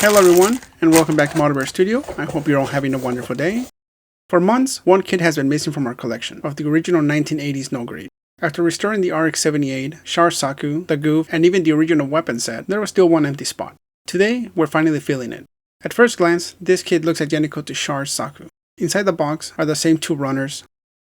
Hello everyone, and welcome back to Bear Studio. I hope you're all having a wonderful day. For months, one kit has been missing from our collection of the original 1980s No Grade. After restoring the RX-78, Char Zaku, the Goof, and even the original weapon set, there was still one empty spot. Today, we're finally filling it. At first glance, this kit looks identical to Char Zaku. Inside the box are the same two runners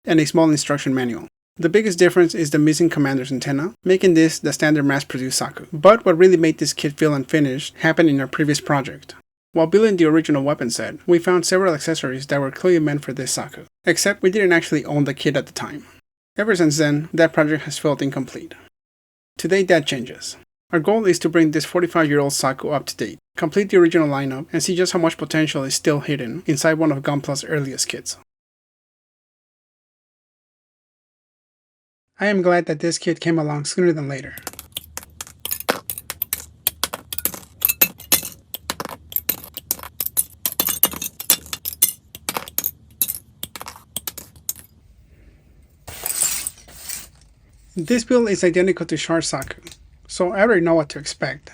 and a small instruction manual. The biggest difference is the missing commander's antenna, making this the standard mass-produced Zaku. But what really made this kit feel unfinished happened in our previous project. While building the original weapon set, we found several accessories that were clearly meant for this Zaku, except we didn't actually own the kit at the time. Ever since then, that project has felt incomplete. Today that changes. Our goal is to bring this 45-year-old Zaku up to date, complete the original lineup, and see just how much potential is still hidden inside one of Gunpla's earliest kits. I am glad that this kit came along sooner than later. This build is identical to Char Zaku, so I already know what to expect,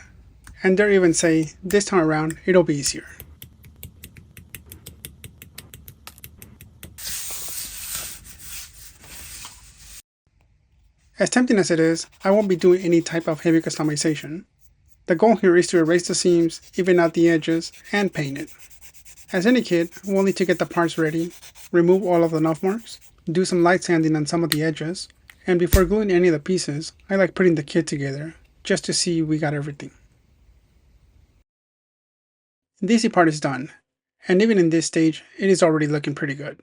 and dare even say, this time around it'll be easier. As tempting as it is, I won't be doing any type of heavy customization. The goal here is to erase the seams, even out the edges, and paint it. As any kit, we'll need to get the parts ready, remove all of the nuff marks, do some light sanding on some of the edges, and before gluing any of the pieces, I like putting the kit together, just to see we got everything. The easy part is done, and even in this stage, it is already looking pretty good.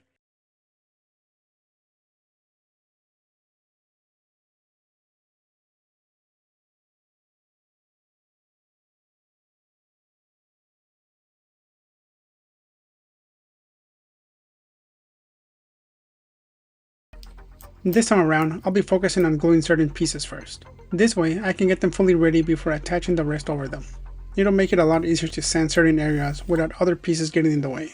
This time around, I'll be focusing on gluing certain pieces first. This way, I can get them fully ready before attaching the rest over them. It'll make it a lot easier to sand certain areas without other pieces getting in the way.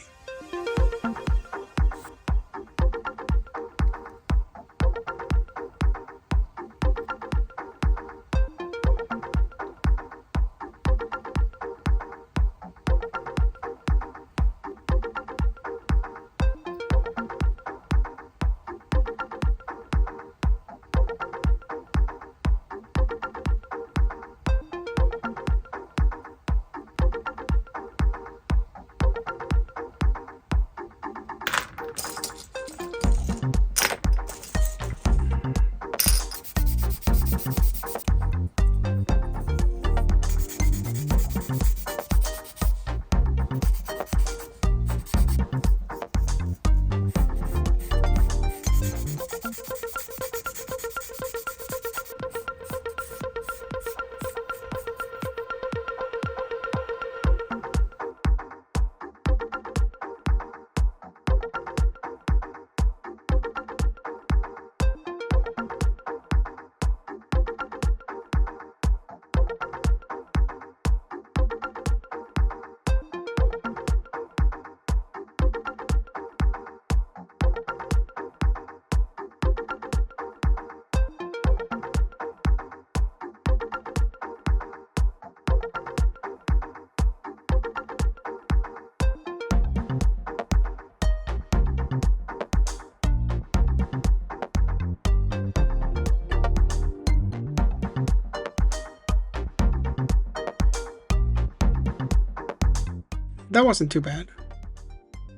That wasn't too bad.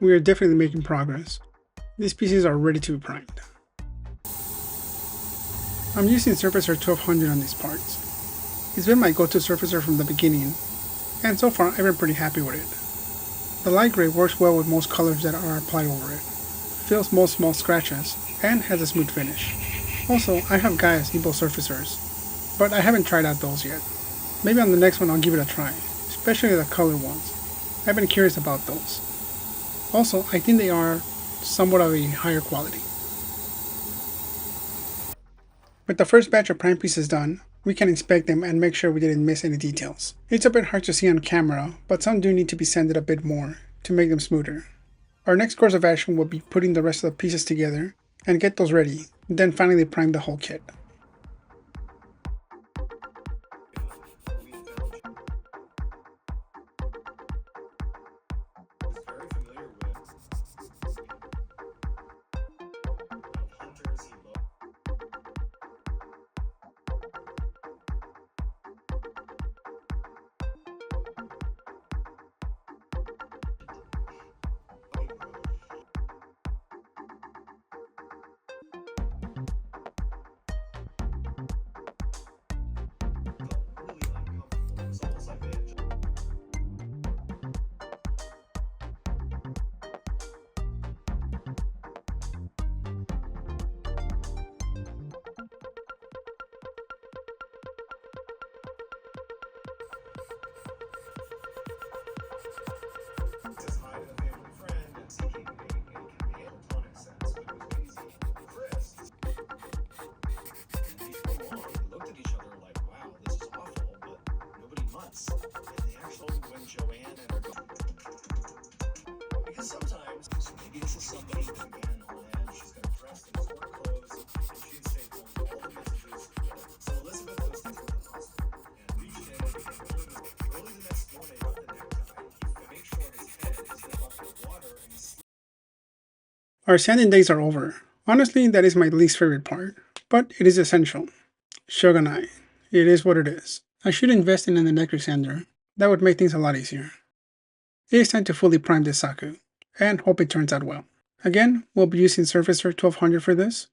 We are definitely making progress. These pieces are ready to be primed. I'm using Surfacer 1200 on these parts. It's been my go-to surfacer from the beginning, and so far I've been pretty happy with it. The light gray works well with most colors that are applied over it, fills most small scratches, and has a smooth finish. Also, I have Gaia's Evo surfacers, but I haven't tried out those yet. Maybe on the next one I'll give it a try, especially the color ones. I've been curious about those. Also, I think they are somewhat of a higher quality. With the first batch of prime pieces done, we can inspect them and make sure we didn't miss any details. It's a bit hard to see on camera, but some do need to be sanded a bit more to make them smoother. Our next course of action will be putting the rest of the pieces together and get those ready, then finally prime the whole kit. Our sanding days are over. Honestly, that is my least favorite part, but it is essential. Shogunai. It is what it is. I should invest in an electric sander. That would make things a lot easier. It is time to fully prime this Zaku, and hope it turns out well. Again, we'll be using Surfacer 1200 for this.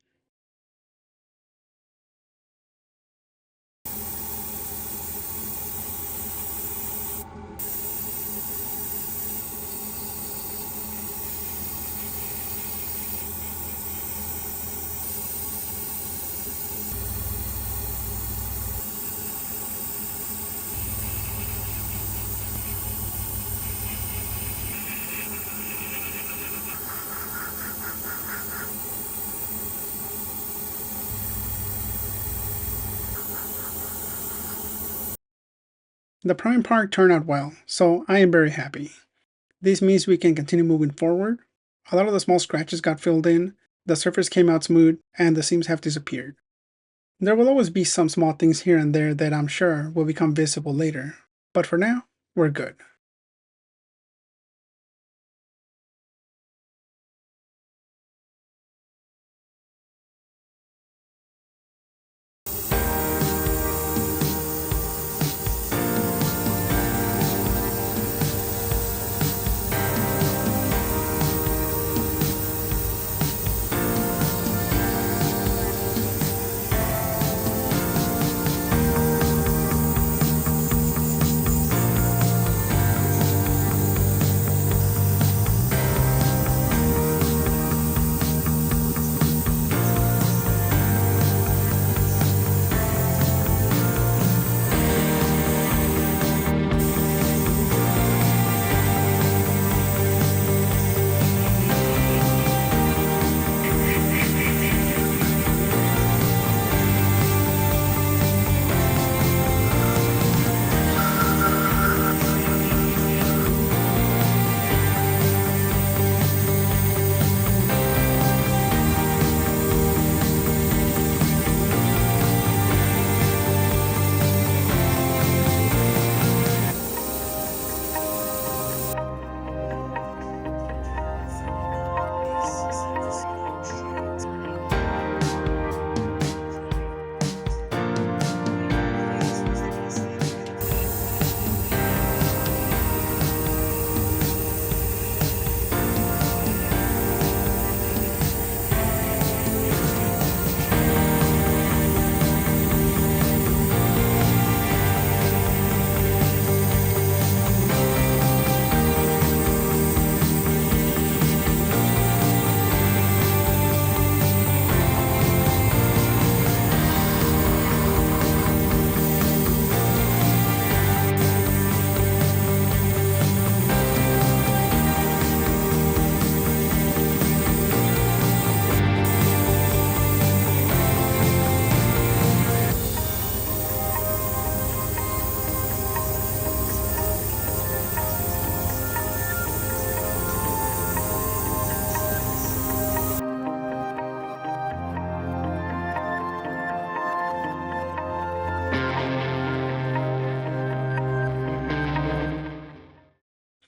The prime part turned out well, so I am very happy. This means we can continue moving forward. A lot of the small scratches got filled in, the surface came out smooth, and the seams have disappeared. There will always be some small things here and there that I'm sure will become visible later, but for now, we're good.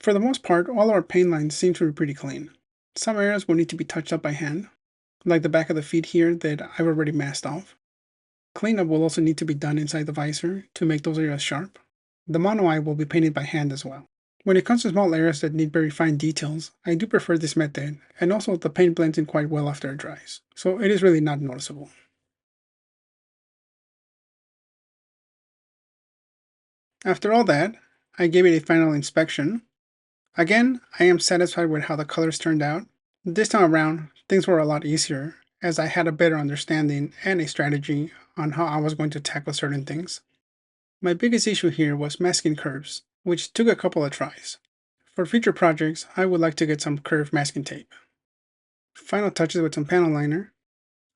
For the most part, all our paint lines seem to be pretty clean. Some areas will need to be touched up by hand, like the back of the feet here that I've already masked off. Cleanup will also need to be done inside the visor to make those areas sharp. The mono eye will be painted by hand as well. When it comes to small areas that need very fine details, I do prefer this method, and also the paint blends in quite well after it dries, so it is really not noticeable. After all that, I gave it a final inspection. Again, I am satisfied with how the colors turned out. This time around, things were a lot easier, as I had a better understanding and a strategy on how I was going to tackle certain things. My biggest issue here was masking curves, which took a couple of tries. For future projects, I would like to get some curved masking tape. Final touches with some panel liner.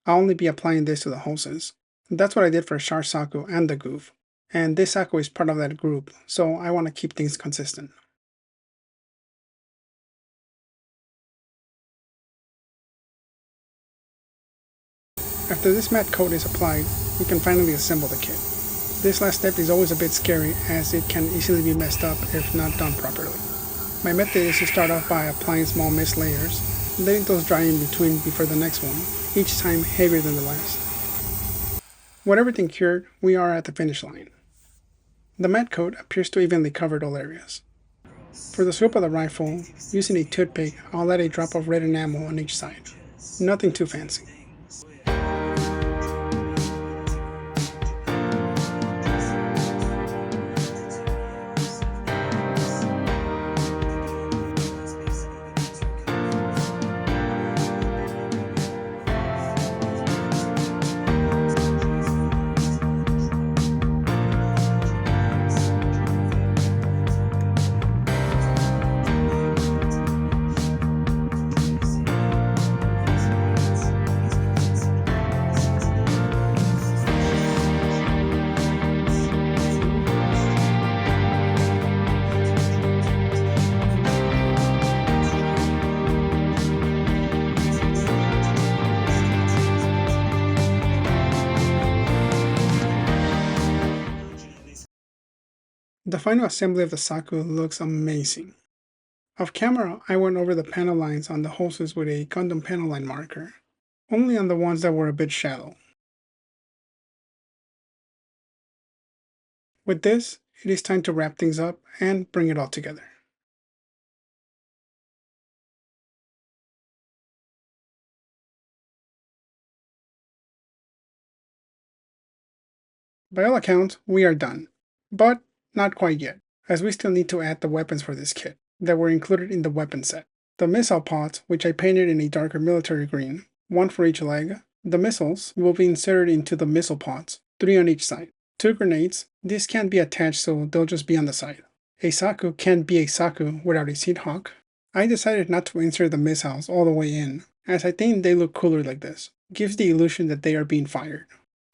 I'll only be applying this to the hoses. That's what I did for Char Saku and the Goof, and this Saku is part of that group, so I want to keep things consistent. After this matte coat is applied, we can finally assemble the kit. This last step is always a bit scary as it can easily be messed up if not done properly. My method is to start off by applying small mist layers, letting those dry in between before the next one, each time heavier than the last. With everything cured, we are at the finish line. The matte coat appears to evenly cover all areas. For the scope of the rifle, using a toothpick, I'll add a drop of red enamel on each side. Nothing too fancy. The final assembly of the Zaku looks amazing. Off camera, I went over the panel lines on the hoses with a Gundam panel line marker, only on the ones that were a bit shallow. With this, it is time to wrap things up and bring it all together. By all accounts, we are done, but not quite yet, as we still need to add the weapons for this kit that were included in the weapon set. The missile pods, which I painted in a darker military green, one for each leg. The missiles will be inserted into the missile pods, 3 on each side. 2 grenades, these can't be attached so they'll just be on the side. A Zaku can't be a Zaku without a seat hawk. I decided not to insert the missiles all the way in, as I think they look cooler like this. Gives the illusion that they are being fired.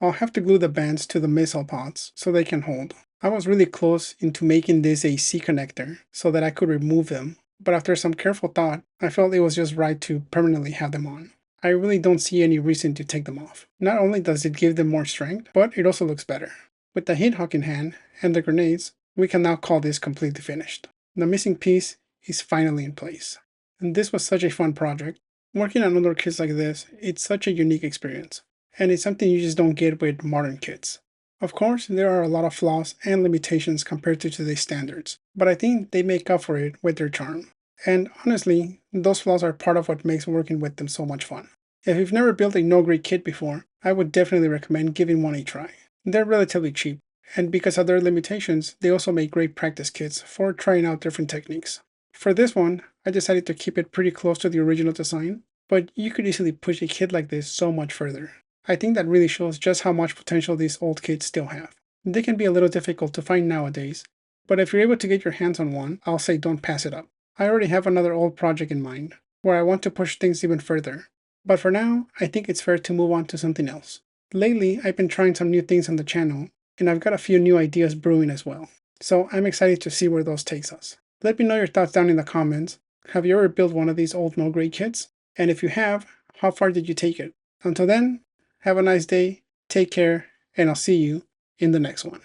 I'll have to glue the bands to the missile pods so they can hold. I was really close into making this a C connector so that I could remove them, but after some careful thought, I felt it was just right to permanently have them on. I really don't see any reason to take them off. Not only does it give them more strength, but it also looks better. With the heat hawk in hand and the grenades, we can now call this completely finished. The missing piece is finally in place. And this was such a fun project. Working on other kits like this, it's such a unique experience. And it's something you just don't get with modern kits. Of course, there are a lot of flaws and limitations compared to today's standards, but I think they make up for it with their charm. And honestly, those flaws are part of what makes working with them so much fun. If you've never built a No Grade kit before, I would definitely recommend giving one a try. They're relatively cheap, and because of their limitations, they also make great practice kits for trying out different techniques. For this one, I decided to keep it pretty close to the original design, but you could easily push a kit like this so much further. I think that really shows just how much potential these old kits still have. They can be a little difficult to find nowadays, but if you're able to get your hands on one, I'll say don't pass it up. I already have another old project in mind, where I want to push things even further. But for now, I think it's fair to move on to something else. Lately, I've been trying some new things on the channel, and I've got a few new ideas brewing as well. So I'm excited to see where those takes us. Let me know your thoughts down in the comments. Have you ever built one of these old No Grade kits? And if you have, how far did you take it? Until then, have a nice day, take care, and I'll see you in the next one.